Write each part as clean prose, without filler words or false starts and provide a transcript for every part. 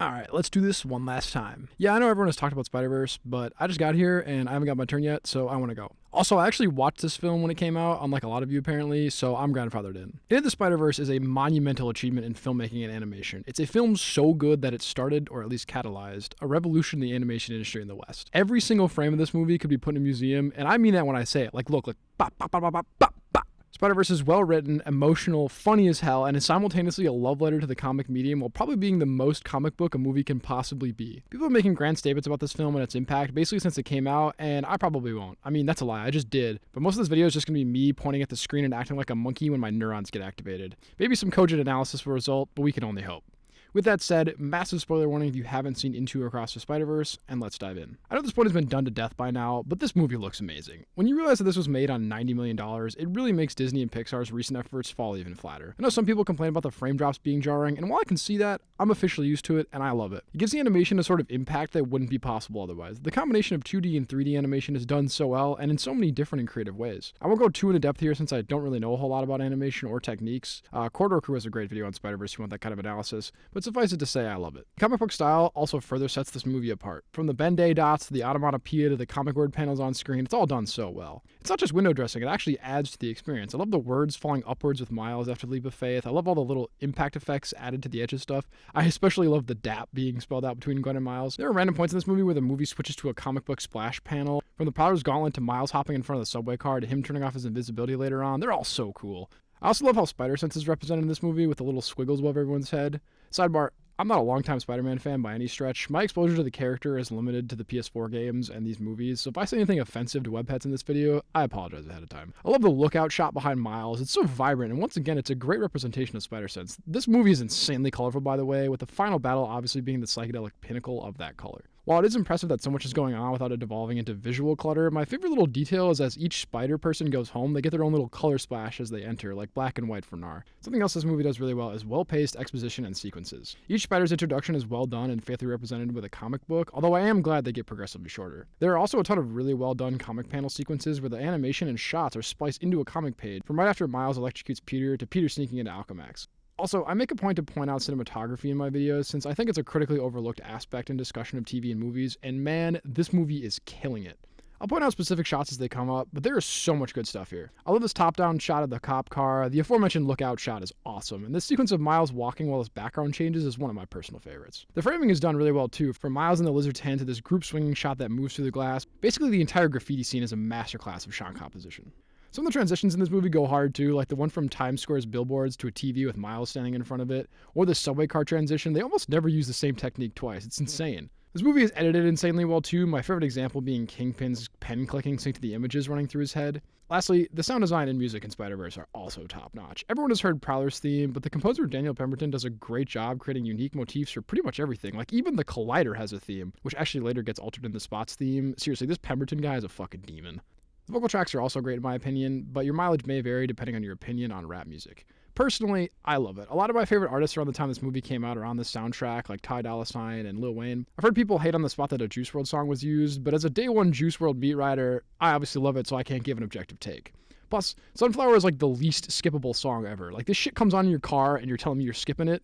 Alright, let's do this one last time. Yeah, I know everyone has talked about Spiderverse, but I just got here and I haven't got my turn yet, so I want to go. Also, I actually watched this film when it came out, unlike a lot of you apparently, so I'm grandfathered in. Into the Spider-Verse is a monumental achievement in filmmaking and animation. It's a film so good that it started, or at least catalyzed, a revolution in the animation industry in the West. Every single frame of this movie could be put in a museum, and I mean that when I say it. Like, look, bop, bop, bop, bop, bop, bop, bop. Spider-Verse is well written, emotional, funny as hell, and is simultaneously a love letter to the comic medium while probably being the most comic book a movie can possibly be. People are making grand statements about this film and its impact basically since it came out, and I probably won't. I mean, that's a lie, I just did. But most of this video is just going to be me pointing at the screen and acting like a monkey when my neurons get activated. Maybe some cogent analysis will result, but we can only hope. With that said, massive spoiler warning if you haven't seen Into or Across the Spider-Verse, and let's dive in. I know this point has been done to death by now, but this movie looks amazing. When you realize that this was made on $90 million, it really makes Disney and Pixar's recent efforts fall even flatter. I know some people complain about the frame drops being jarring, and while I can see that, I'm officially used to it, and I love it. It gives the animation a sort of impact that wouldn't be possible otherwise. The combination of 2D and 3D animation is done so well, and in so many different and creative ways. I won't go too into depth here since I don't really know a whole lot about animation or techniques. Corridor Crew has a great video on Spider-Verse if you want that kind of analysis, but suffice it to say, I love it. Comic book style also further sets this movie apart. From the Ben-Day dots to the onomatopoeia to the comic word panels on screen, it's all done so well. It's not just window dressing, it actually adds to the experience. I love the words falling upwards with Miles after the leap of faith. I love all the little impact effects added to the edge of stuff. I especially love the DAP being spelled out between Gwen and Miles. There are random points in this movie where the movie switches to a comic book splash panel. From the Prowler's Gauntlet to Miles hopping in front of the subway car to him turning off his invisibility later on. They're all so cool. I also love how Spider-Sense is represented in this movie with the little squiggles above everyone's head. Sidebar, I'm not a longtime Spider-Man fan by any stretch. My exposure to the character is limited to the PS4 games and these movies, so if I say anything offensive to webpets in this video, I apologize ahead of time. I love the lookout shot behind Miles. It's so vibrant, and once again, it's a great representation of Spider-Sense. This movie is insanely colorful, by the way, with the final battle obviously being the psychedelic pinnacle of that color. While it is impressive that so much is going on without it devolving into visual clutter, my favorite little detail is as each spider person goes home, they get their own little color splash as they enter, like black and white for Nar. Something else this movie does really well is well-paced exposition and sequences. Each spider's introduction is well done and faithfully represented with a comic book, although I am glad they get progressively shorter. There are also a ton of really well done comic panel sequences where the animation and shots are spliced into a comic page, from right after Miles electrocutes Peter to Peter sneaking into Alchemax. Also, I make a point to point out cinematography in my videos since I think it's a critically overlooked aspect in discussion of TV and movies, and man, this movie is killing it. I'll point out specific shots as they come up, but there is so much good stuff here. I love this top-down shot of the cop car. The aforementioned lookout shot is awesome, and this sequence of Miles walking while his background changes is one of my personal favorites. The framing is done really well too, from Miles in the lizard's hand to this group swinging shot that moves through the glass. Basically, the entire graffiti scene is a masterclass of shot composition. Some of the transitions in this movie go hard too, like the one from Times Square's billboards to a TV with Miles standing in front of it, or the subway car transition. They almost never use the same technique twice. It's insane. This movie is edited insanely well too, my favorite example being Kingpin's pen clicking synced to the images running through his head. Lastly, the sound design and music in Spider-Verse are also top-notch. Everyone has heard Prowler's theme, but the composer Daniel Pemberton does a great job creating unique motifs for pretty much everything. Like even the Collider has a theme, which actually later gets altered in the Spot's theme. Seriously, this Pemberton guy is a fucking demon. The vocal tracks are also great in my opinion, but your mileage may vary depending on your opinion on rap music. Personally, I love it. A lot of my favorite artists around the time this movie came out are on this soundtrack, like Ty Dolla $ign and Lil Wayne. I've heard people hate on the spot that a Juice WRLD song was used, but as a day one Juice WRLD beat writer, I obviously love it, so I can't give an objective take. Plus, Sunflower is like the least skippable song ever. Like this shit comes on in your car and you're telling me you're skipping it.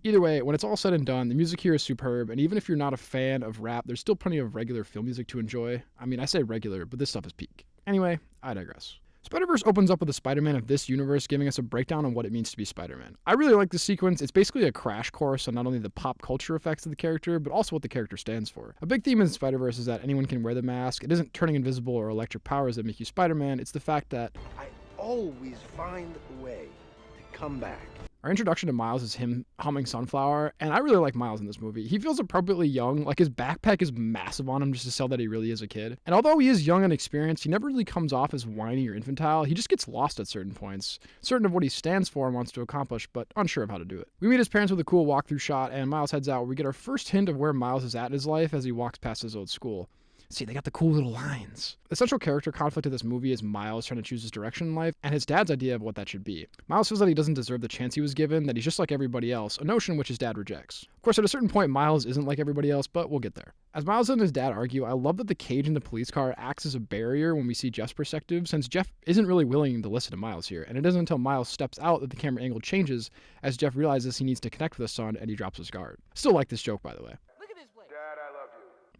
Either way, when it's all said and done, the music here is superb, and even if you're not a fan of rap, there's still plenty of regular film music to enjoy. I mean, I say regular, but this stuff is peak. Anyway, I digress. Spider-Verse opens up with the Spider-Man of this universe giving us a breakdown on what it means to be Spider-Man. I really like this sequence. It's basically a crash course on not only the pop culture effects of the character, but also what the character stands for. A big theme in Spider-Verse is that anyone can wear the mask. It isn't turning invisible or electric powers that make you Spider-Man, it's the fact that I always find a way to come back. Our introduction to Miles is him humming Sunflower, and I really like Miles in this movie. He feels appropriately young, like his backpack is massive on him just to sell that he really is a kid. And although he is young and experienced, he never really comes off as whiny or infantile. He just gets lost at certain points, certain of what he stands for and wants to accomplish, but unsure of how to do it. We meet his parents with a cool walkthrough shot, and Miles heads out where we get our first hint of where Miles is at in his life as he walks past his old school. See, they got the cool little lines. The central character conflict of this movie is Miles trying to choose his direction in life and his dad's idea of what that should be. Miles feels that he doesn't deserve the chance he was given, that he's just like everybody else, a notion which his dad rejects. Of course, at a certain point, Miles isn't like everybody else, but we'll get there. As Miles and his dad argue, I love that the cage in the police car acts as a barrier when we see Jeff's perspective, since Jeff isn't really willing to listen to Miles here, and it isn't until Miles steps out that the camera angle changes as Jeff realizes he needs to connect with his son and he drops his guard. Still like this joke, by the way.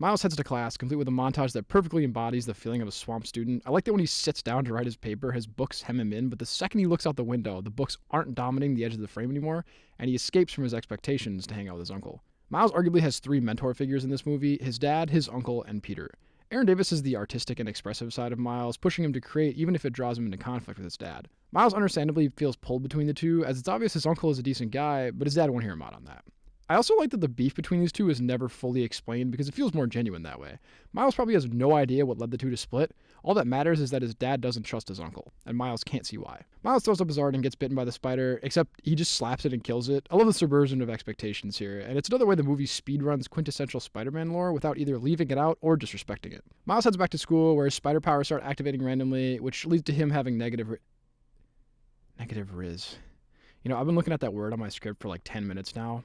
Miles heads to class, complete with a montage that perfectly embodies the feeling of a swamp student. I like that when he sits down to write his paper, his books hem him in, but the second he looks out the window, the books aren't dominating the edge of the frame anymore, and he escapes from his expectations to hang out with his uncle. Miles arguably has 3 mentor figures in this movie: his dad, his uncle, and Peter. Aaron Davis is the artistic and expressive side of Miles, pushing him to create even if it draws him into conflict with his dad. Miles understandably feels pulled between the two, as it's obvious his uncle is a decent guy, but his dad won't hear him out on that. I also like that the beef between these two is never fully explained because it feels more genuine that way. Miles probably has no idea what led the two to split. All that matters is that his dad doesn't trust his uncle, and Miles can't see why. Miles throws up his art and gets bitten by the spider, except he just slaps it and kills it. I love the subversion of expectations here, and it's another way the movie speedruns quintessential Spider-Man lore without either leaving it out or disrespecting it. Miles heads back to school where his spider powers start activating randomly, which leads to him having negative riz. You know, I've been looking at that word on my script for like 10 minutes now,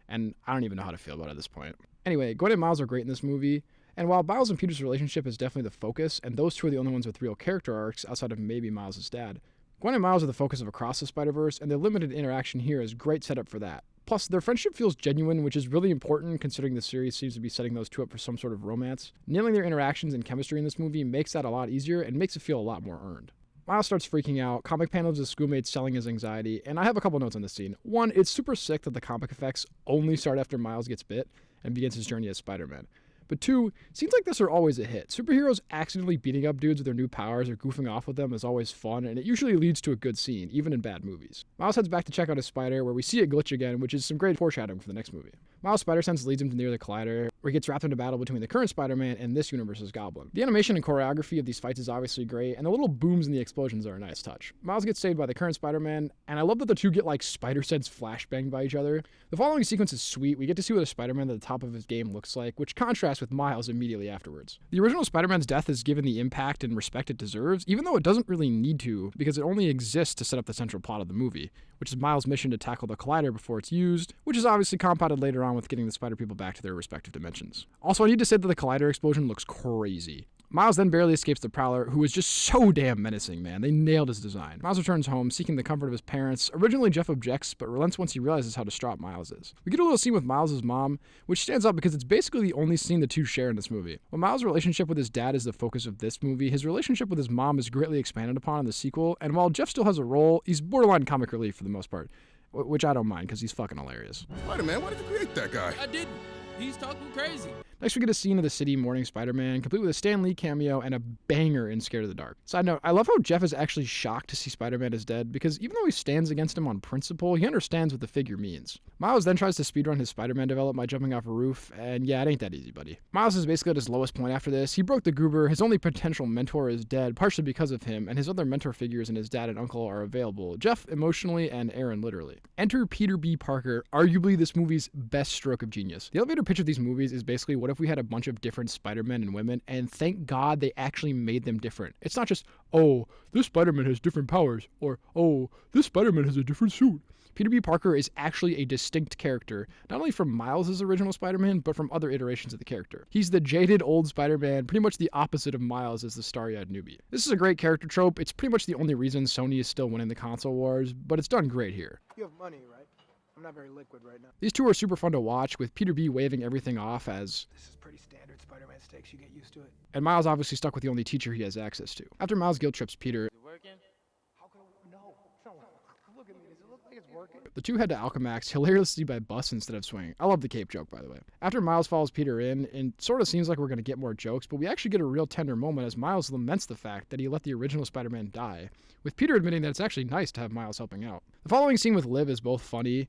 and I don't even know how to feel about it at this point. Anyway, Gwen and Miles are great in this movie, and while Miles and Peter's relationship is definitely the focus, and those two are the only ones with real character arcs outside of maybe Miles' dad, Gwen and Miles are the focus of Across the Spider-Verse, and their limited interaction here is great setup for that. Plus, their friendship feels genuine, which is really important considering the series seems to be setting those two up for some sort of romance. Nailing their interactions and chemistry in this movie makes that a lot easier and makes it feel a lot more earned. Miles starts freaking out, comic panels of his schoolmates selling his anxiety, and I have a couple notes on this scene. One, it's super sick that the comic effects only start after Miles gets bit and begins his journey as Spider-Man. But 2, scenes like this are always a hit. Superheroes accidentally beating up dudes with their new powers or goofing off with them is always fun, and it usually leads to a good scene, even in bad movies. Miles heads back to check out his spider, where we see it glitch again, which is some great foreshadowing for the next movie. Miles' spider sense leads him to near the collider, where he gets wrapped into battle between the current Spider-Man and this universe's Goblin. The animation and choreography of these fights is obviously great, and the little booms in the explosions are a nice touch. Miles gets saved by the current Spider-Man, and I love that the two get like spider sense flashbanged by each other. The following sequence is sweet. We get to see what a Spider-Man at the top of his game looks like, which contrasts with Miles immediately afterwards. The original Spider-Man's death is given the impact and respect it deserves, even though it doesn't really need to, because it only exists to set up the central plot of the movie, which is Miles' mission to tackle the collider before it's used, which is obviously compounded later on with getting the Spider People back to their respective dimensions. Also, I need to say that the collider explosion looks crazy. Miles then barely escapes the Prowler, who is just so damn menacing, man. They nailed his design. Miles returns home, seeking the comfort of his parents. Originally, Jeff objects, but relents once he realizes how distraught Miles is. We get a little scene with Miles' mom, which stands out because it's basically the only scene the two share in this movie. While Miles' relationship with his dad is the focus of this movie, his relationship with his mom is greatly expanded upon in the sequel, and while Jeff still has a role, he's borderline comic relief for the most part, which I don't mind because he's fucking hilarious. Spider-Man, why did you create that guy? I didn't. He's talking crazy. Next, we get a scene of the city mourning Spider-Man, complete with a Stan Lee cameo and a banger in Scared of the Dark. Side note, I love how Jeff is actually shocked to see Spider-Man is dead, because even though he stands against him on principle, he understands what the figure means. Miles then tries to speedrun his Spider-Man development by jumping off a roof, and yeah, it ain't that easy, buddy. Miles is basically at his lowest point after this. He broke the goober, his only potential mentor is dead, partially because of him, and his other mentor figures and his dad and uncle are available, Jeff emotionally and Aaron literally. Enter Peter B. Parker, arguably this movie's best stroke of genius. The elevator pitch of these movies is basically, what if we had a bunch of different Spider-Men and women, and thank God they actually made them different. It's not just, oh, this Spider-Man has different powers, or, oh, this Spider-Man has a different suit. Peter B. Parker is actually a distinct character, not only from Miles' original Spider-Man, but from other iterations of the character. He's the jaded old Spider-Man, pretty much the opposite of Miles as the starry-eyed newbie. This is a great character trope. It's pretty much the only reason Sony is still winning the console wars, but it's done great here. You have money, right? I'm not very liquid right now. These two are super fun to watch, with Peter B. waving everything off as, "This is pretty standard Spider-Man stakes, you get used to it." and Miles obviously stuck with the only teacher he has access to. After Miles guilt trips Peter, Is it working? How can no. Look at me. Does it look like it's working? the two head to Alchemax, hilariously by bus instead of swinging. I love the cape joke, by the way. After Miles follows Peter in, it sort of seems like we're going to get more jokes, but we actually get a real tender moment as Miles laments the fact that he let the original Spider-Man die, with Peter admitting that it's actually nice to have Miles helping out. The following scene with Liv is both funny.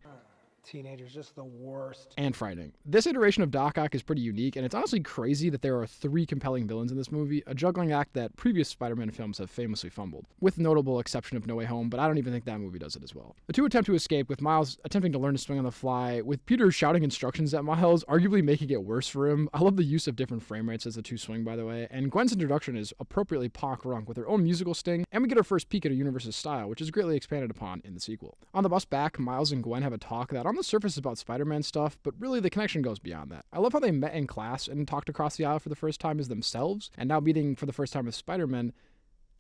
Teenagers, just the worst. And frightening. This iteration of Doc Ock is pretty unique, and it's honestly crazy that there are 3 compelling villains in this movie, a juggling act that previous Spider-Man films have famously fumbled, with the notable exception of No Way Home, but I don't even think that movie does it as well. The 2 attempt to escape, with Miles attempting to learn to swing on the fly, with Peter shouting instructions at Miles, arguably making it worse for him. I love the use of different frame rates as the 2 swing, by the way, and Gwen's introduction is appropriately punk-runk with her own musical sting, and we get our first peek at a universe's style, which is greatly expanded upon in the sequel. On the bus back, Miles and Gwen have a talk that on the surface is about Spider-Man stuff, but really the connection goes beyond that. I love how they met in class and talked across the aisle for the first time as themselves, and now meeting for the first time as Spider-Men.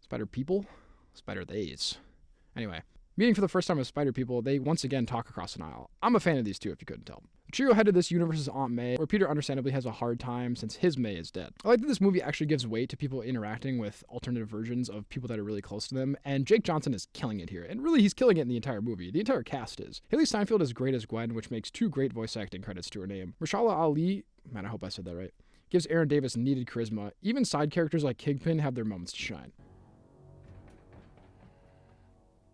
Spider-People? Spider-Theys. Anyway, meeting for the first time as Spider-People, they once again talk across an aisle. I'm a fan of these 2 if you couldn't tell. The trio headed this universe's Aunt May, where Peter understandably has a hard time since his May is dead. I like that this movie actually gives weight to people interacting with alternative versions of people that are really close to them, and Jake Johnson is killing it here, and really he's killing it in the entire movie. The entire cast is. Haley Steinfeld is great as Gwen, which makes 2 great voice acting credits to her name. Mahershala Ali, man, I hope I said that right, gives Aaron Davis needed charisma. Even side characters like Kingpin have their moments to shine.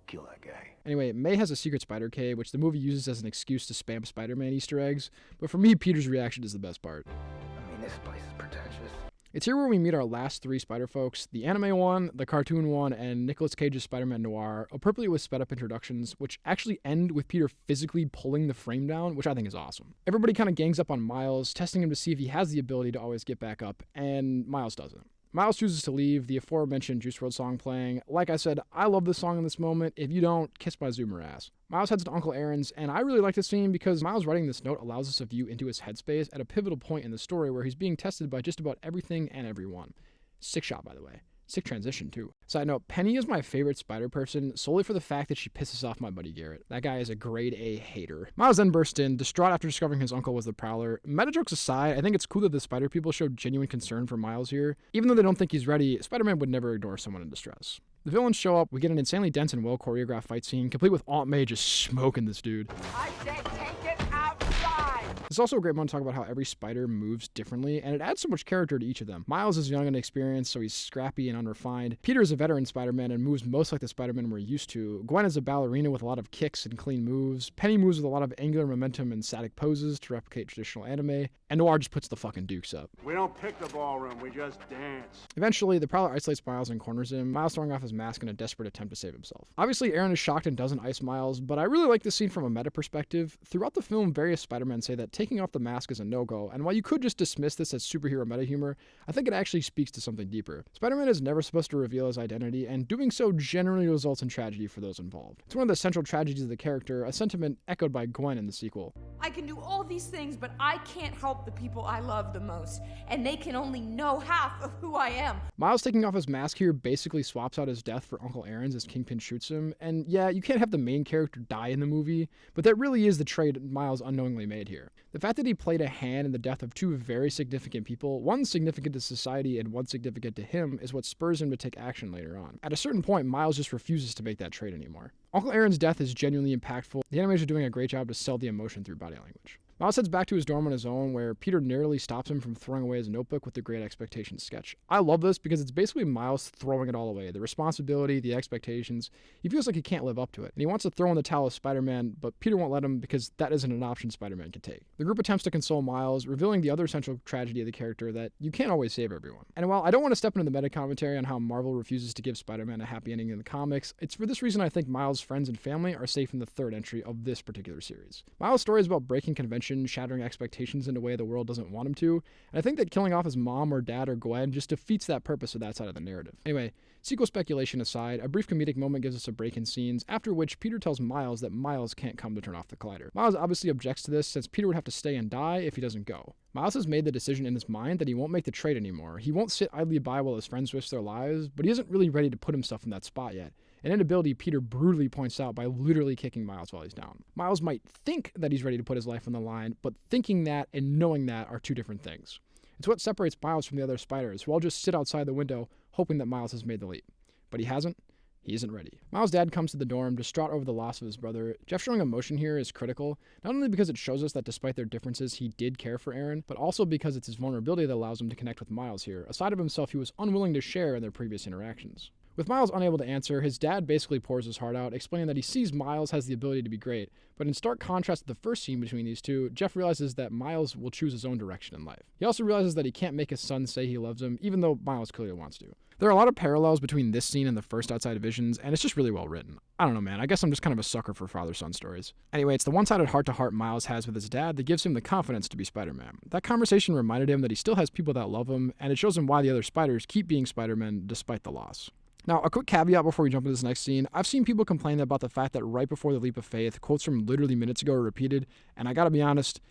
Kill that guy. Anyway, May has a secret spider cave, which the movie uses as an excuse to spam Spider-Man Easter eggs, but for me, Peter's reaction is the best part. I mean, this place is pretentious. It's here where we meet our last 3 Spider folks, the anime one, the cartoon one, and Nicolas Cage's Spider-Man Noir, appropriately with sped-up introductions, which actually end with Peter physically pulling the frame down, which I think is awesome. Everybody kind of gangs up on Miles, testing him to see if he has the ability to always get back up, and Miles doesn't. Miles chooses to leave, the aforementioned Juice WRLD song playing. Like I said, I love this song in this moment. If you don't, kiss my Zoomer ass. Miles heads to Uncle Aaron's, and I really like this scene because Miles writing this note allows us a view into his headspace at a pivotal point in the story where he's being tested by just about everything and everyone. Sick shot, by the way. Sick transition, too. Side note, Penny is my favorite Spider person solely for the fact that she pisses off my buddy Garrett. That guy is a grade A hater. Miles then burst in, distraught after discovering his uncle was the Prowler. Meta jokes aside, I think it's cool that the Spider people showed genuine concern for Miles here. Even though they don't think he's ready, Spider-Man would never ignore someone in distress. The villains show up, we get an insanely dense and well-choreographed fight scene, complete with Aunt May just smoking this dude. I said take it outside! It's also a great moment to talk about how every spider moves differently, and it adds so much character to each of them. Miles is young and inexperienced, so he's scrappy and unrefined. Peter is a veteran Spider-Man and moves most like the Spider-Man we're used to. Gwen is a ballerina with a lot of kicks and clean moves. Penny moves with a lot of angular momentum and static poses to replicate traditional anime. And Noir just puts the fucking dukes up. We don't pick the ballroom, we just dance. Eventually, the Prowler isolates Miles and corners him, Miles throwing off his mask in a desperate attempt to save himself. Obviously, Aaron is shocked and doesn't ice Miles, but I really like this scene from a meta perspective. Throughout the film, various Spider-Men say that taking off the mask is a no-go, and while you could just dismiss this as superhero meta humor, I think it actually speaks to something deeper. Spider-Man is never supposed to reveal his identity, and doing so generally results in tragedy for those involved. It's one of the central tragedies of the character, a sentiment echoed by Gwen in the sequel. I can do all these things, but I can't help the people I love the most, and they can only know half of who I am. Miles taking off his mask here basically swaps out his death for Uncle Aaron's as Kingpin shoots him, and yeah, you can't have the main character die in the movie, but that really is the trade Miles unknowingly made here. The fact that he played a hand in the death of 2 very significant people, one significant to society and one significant to him, is what spurs him to take action later on. At a certain point, Miles just refuses to make that trade anymore. Uncle Aaron's death is genuinely impactful. The animators are doing a great job to sell the emotion through body language. Miles heads back to his dorm on his own, where Peter narrowly stops him from throwing away his notebook with the Great Expectations sketch. I love this because it's basically Miles throwing it all away. The responsibility, the expectations. He feels like he can't live up to it. And he wants to throw in the towel of Spider-Man, but Peter won't let him because that isn't an option Spider-Man can take. The group attempts to console Miles, revealing the other central tragedy of the character, that you can't always save everyone. And while I don't want to step into the meta commentary on how Marvel refuses to give Spider-Man a happy ending in the comics, it's for this reason I think Miles' friends and family are safe in the 3rd entry of this particular series. Miles' story is about breaking convention, shattering expectations in a way the world doesn't want him to, and I think that killing off his mom or dad or Gwen just defeats that purpose of that side of the narrative. Anyway, sequel speculation aside, a brief comedic moment gives us a break in scenes, after which Peter tells Miles that Miles can't come to turn off the collider. Miles obviously objects to this, since Peter would have to stay and die if he doesn't go. Miles has made the decision in his mind that he won't make the trade anymore. He won't sit idly by while his friends risk their lives, but he isn't really ready to put himself in that spot yet. An inability Peter brutally points out by literally kicking Miles while he's down. Miles might think that he's ready to put his life on the line, but thinking that and knowing that are 2 different things. It's what separates Miles from the other spiders, who all just sit outside the window hoping that Miles has made the leap. But he hasn't. He isn't ready. Miles' dad comes to the dorm, distraught over the loss of his brother. Jeff showing emotion here is critical, not only because it shows us that despite their differences, he did care for Aaron, but also because it's his vulnerability that allows him to connect with Miles here, a side of himself he was unwilling to share in their previous interactions. With Miles unable to answer, his dad basically pours his heart out, explaining that he sees Miles has the ability to be great, but in stark contrast to the first scene between these two, Jeff realizes that Miles will choose his own direction in life. He also realizes that he can't make his son say he loves him, even though Miles clearly wants to. There are a lot of parallels between this scene and the first Outside Visions, and it's just really well written. I don't know, man. I guess I'm just kind of a sucker for father-son stories. Anyway, it's the one-sided heart-to-heart Miles has with his dad that gives him the confidence to be Spider-Man. That conversation reminded him that he still has people that love him, and it shows him why the other spiders keep being Spider-Man despite the loss. Now, a quick caveat before we jump into this next scene. I've seen people complain about the fact that right before the leap of faith, quotes from literally minutes ago are repeated, and I gotta be honest,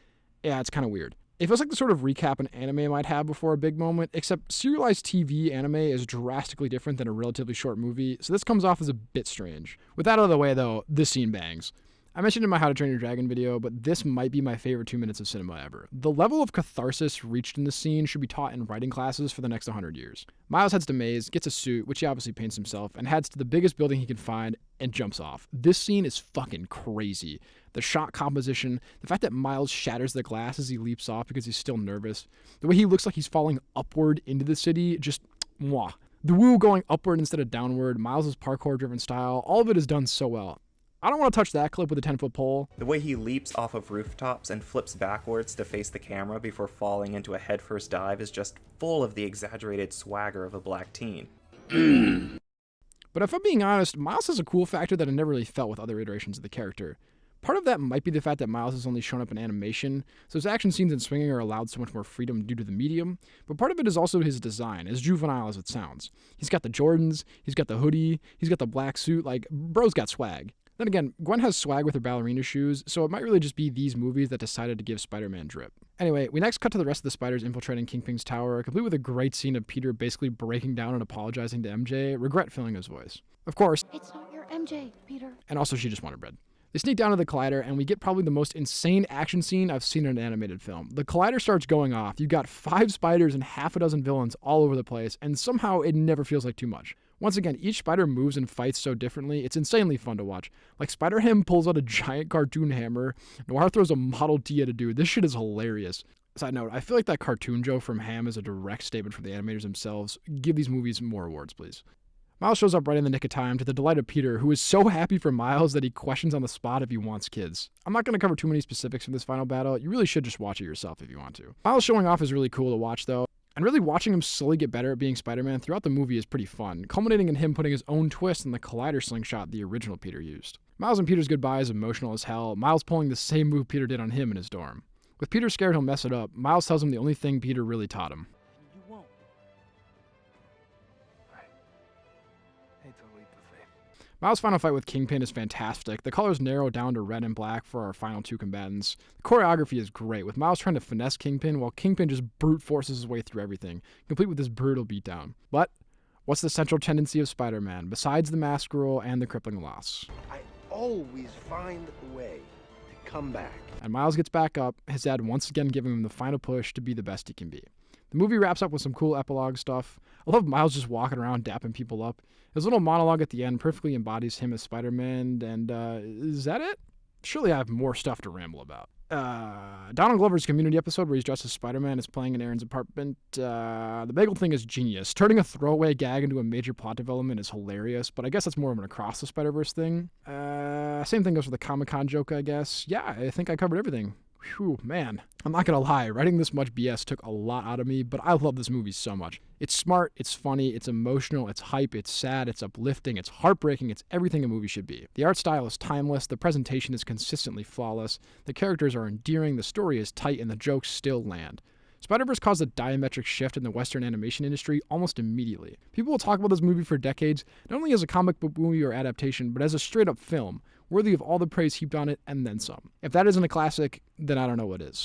yeah, it's kind of weird. It feels like the sort of recap an anime might have before a big moment, except serialized TV anime is drastically different than a relatively short movie, so this comes off as a bit strange. With that out of the way though, this scene bangs. I mentioned in my How to Train Your Dragon video, but this might be my favorite 2 minutes of cinema ever. The level of catharsis reached in this scene should be taught in writing classes for the next 100 years. Miles heads to Maze, gets a suit, which he obviously paints himself, and heads to the biggest building he can find and jumps off. This scene is fucking crazy. The shot composition, the fact that Miles shatters the glass as he leaps off because he's still nervous, the way he looks like he's falling upward into the city, just mwah. The woo going upward instead of downward, Miles' parkour-driven style, all of it is done so well. I don't want to touch that clip with a 10-foot pole. The way he leaps off of rooftops and flips backwards to face the camera before falling into a headfirst dive is just full of the exaggerated swagger of a black teen. But if I'm being honest, Miles has a cool factor that I never really felt with other iterations of the character. Part of that might be the fact that Miles has only shown up in animation, so his action scenes and swinging are allowed so much more freedom due to the medium, but part of it is also his design, as juvenile as it sounds. He's got the Jordans, he's got the hoodie, he's got the black suit, like, bro's got swag. Then again, Gwen has swag with her ballerina shoes, so it might really just be these movies that decided to give Spider-Man drip. Anyway, we next cut to the rest of the spiders infiltrating Kingpin's tower, complete with a great scene of Peter basically breaking down and apologizing to MJ, regret filling his voice. Of course, it's not your MJ, Peter. And also she just wanted bread. They sneak down to the Collider, and we get probably the most insane action scene I've seen in an animated film. The Collider starts going off. You've got 5 spiders and half a dozen villains all over the place, and somehow it never feels like too much. Once again, each spider moves and fights so differently, it's insanely fun to watch. Like, Spider-Ham pulls out a giant cartoon hammer, Noir throws a Model T at a dude. This shit is hilarious. Side note, I feel like that cartoon Joe from Ham is a direct statement from the animators themselves. Give these movies more awards, please. Miles shows up right in the nick of time to the delight of Peter, who is so happy for Miles that he questions on the spot if he wants kids. I'm not going to cover too many specifics from this final battle. You really should just watch it yourself if you want to. Miles showing off is really cool to watch though, and really watching him slowly get better at being Spider-Man throughout the movie is pretty fun, culminating in him putting his own twist on the Collider slingshot the original Peter used. Miles and Peter's goodbye is emotional as hell, Miles pulling the same move Peter did on him in his dorm. With Peter scared he'll mess it up, Miles tells him the only thing Peter really taught him. You won't. Hate to leap the faith. Miles' final fight with Kingpin is fantastic. The colors narrow down to red and black for our final 2 combatants. The choreography is great, with Miles trying to finesse Kingpin while Kingpin just brute forces his way through everything, complete with this brutal beatdown. But what's the central tendency of Spider-Man, besides the mask rule and the crippling loss? I always find a way to come back. And Miles gets back up, his dad once again giving him the final push to be the best he can be. The movie wraps up with some cool epilogue stuff. I love Miles just walking around dapping people up. His little monologue at the end perfectly embodies him as Spider-Man, and is that it? Surely I have more stuff to ramble about. Donald Glover's Community episode where he's dressed as Spider-Man is playing in Aaron's apartment. The bagel thing is genius. Turning a throwaway gag into a major plot development is hilarious, but I guess that's more of an across the Spider-Verse thing. Same thing goes for the Comic-Con joke, I guess. Yeah, I think I covered everything. Whew, man. I'm not gonna lie, writing this much BS took a lot out of me, but I love this movie so much. It's smart, it's funny, it's emotional, it's hype, it's sad, it's uplifting, it's heartbreaking, it's everything a movie should be. The art style is timeless, the presentation is consistently flawless, the characters are endearing, the story is tight, and the jokes still land. Spider-Verse caused a diametric shift in the Western animation industry almost immediately. People will talk about this movie for decades, not only as a comic book movie or adaptation, but as a straight-up film, worthy of all the praise heaped on it and then some. If that isn't a classic, then I don't know what is.